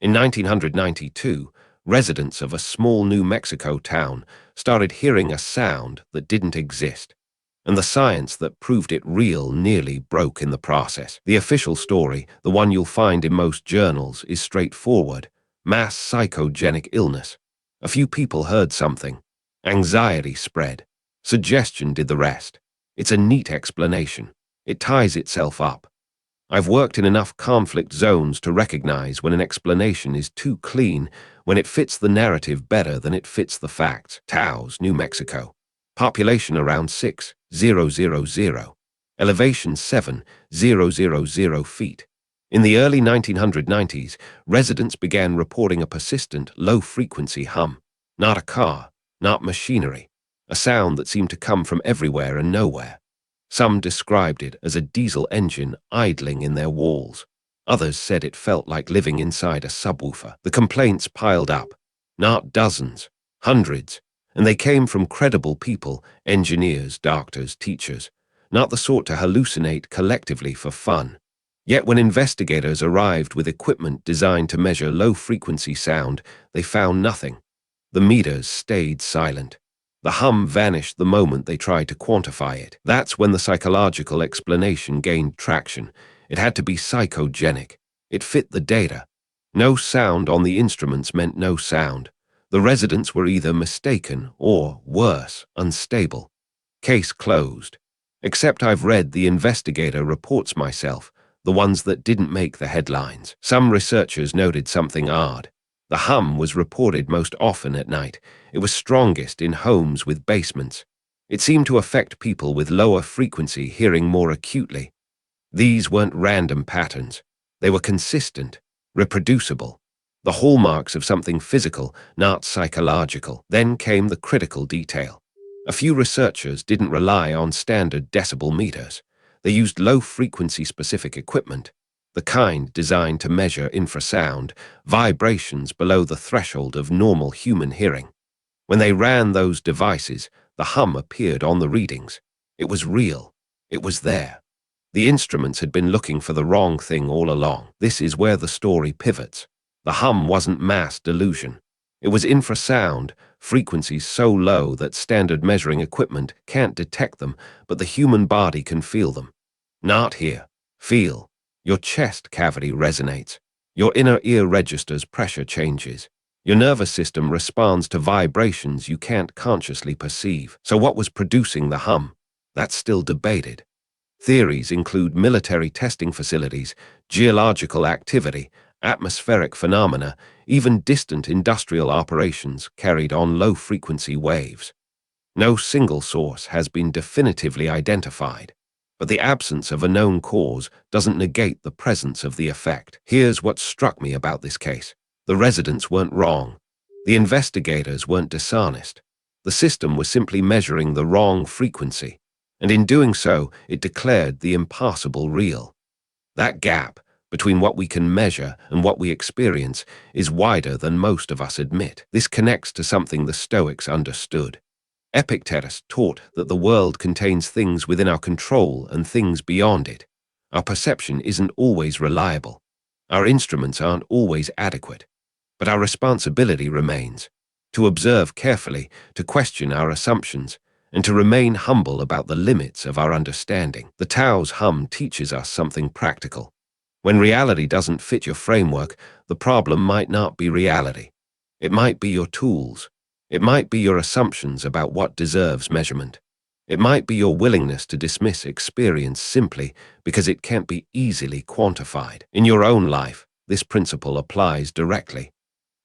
In 1992, residents of a small New Mexico town started hearing a sound that didn't exist, and the science that proved it real nearly broke in the process. The official story, the one you'll find in most journals, is straightforward: mass psychogenic illness. A few people heard something. Anxiety spread. Suggestion did the rest. It's a neat explanation. It ties itself up. I've worked in enough conflict zones to recognize when an explanation is too clean, when it fits the narrative better than it fits the facts. Taos, New Mexico. Population around 6,000. Elevation 7,000 feet. In the early 1990s, residents began reporting a persistent, low-frequency hum. Not a car, not machinery. A sound that seemed to come from everywhere and nowhere. Some described it as a diesel engine idling in their walls. Others said it felt like living inside a subwoofer. The complaints piled up. Not dozens, hundreds. And they came from credible people: engineers, doctors, teachers. Not the sort to hallucinate collectively for fun. Yet when investigators arrived with equipment designed to measure low-frequency sound, they found nothing. The meters stayed silent. The hum vanished the moment they tried to quantify it. That's when the psychological explanation gained traction. It had to be psychogenic. It fit the data. No sound on the instruments meant no sound. The residents were either mistaken or, worse, unstable. Case closed. Except I've read the investigator reports myself, the ones that didn't make the headlines. Some researchers noted something odd. The hum was reported most often at night. It was strongest in homes with basements. It seemed to affect people with lower frequency hearing more acutely. These weren't random patterns. They were consistent, reproducible. The hallmarks of something physical, not psychological. Then came the critical detail. A few researchers didn't rely on standard decibel meters. They used low-frequency specific equipment, the kind designed to measure infrasound, vibrations below the threshold of normal human hearing. When they ran those devices, the hum appeared on the readings. It was real. It was there. The instruments had been looking for the wrong thing all along. This is where the story pivots. The hum wasn't mass delusion. It was infrasound, frequencies so low that standard measuring equipment can't detect them, but the human body can feel them. Not hear. Feel. Your chest cavity resonates. Your inner ear registers pressure changes. Your nervous system responds to vibrations you can't consciously perceive. So what was producing the hum? That's still debated. Theories include military testing facilities, geological activity, atmospheric phenomena, even distant industrial operations carried on low-frequency waves. No single source has been definitively identified. But the absence of a known cause doesn't negate the presence of the effect. Here's what struck me about this case. The residents weren't wrong. The investigators weren't dishonest. The system was simply measuring the wrong frequency, and in doing so, it declared the impossible real. That gap between what we can measure and what we experience is wider than most of us admit. This connects to something the Stoics understood. Epictetus taught that the world contains things within our control and things beyond it. Our perception isn't always reliable. Our instruments aren't always adequate. But our responsibility remains: to observe carefully, to question our assumptions, and to remain humble about the limits of our understanding. The Taos Hum teaches us something practical. When reality doesn't fit your framework, the problem might not be reality. It might be your tools. It might be your assumptions about what deserves measurement. It might be your willingness to dismiss experience simply because it can't be easily quantified. In your own life, this principle applies directly.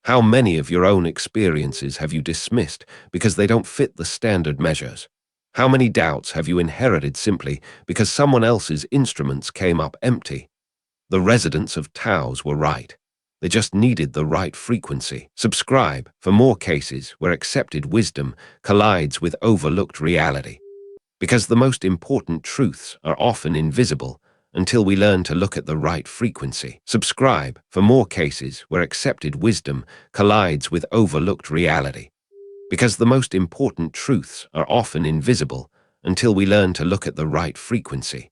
How many of your own experiences have you dismissed because they don't fit the standard measures? How many doubts have you inherited simply because someone else's instruments came up empty? The residents of Taos were right. They just needed the right frequency. Subscribe for more cases where accepted wisdom collides with overlooked reality. Because the most important truths are often invisible until we learn to look at the right frequency. Subscribe for more cases where accepted wisdom collides with overlooked reality. Because the most important truths are often invisible until we learn to look at the right frequency.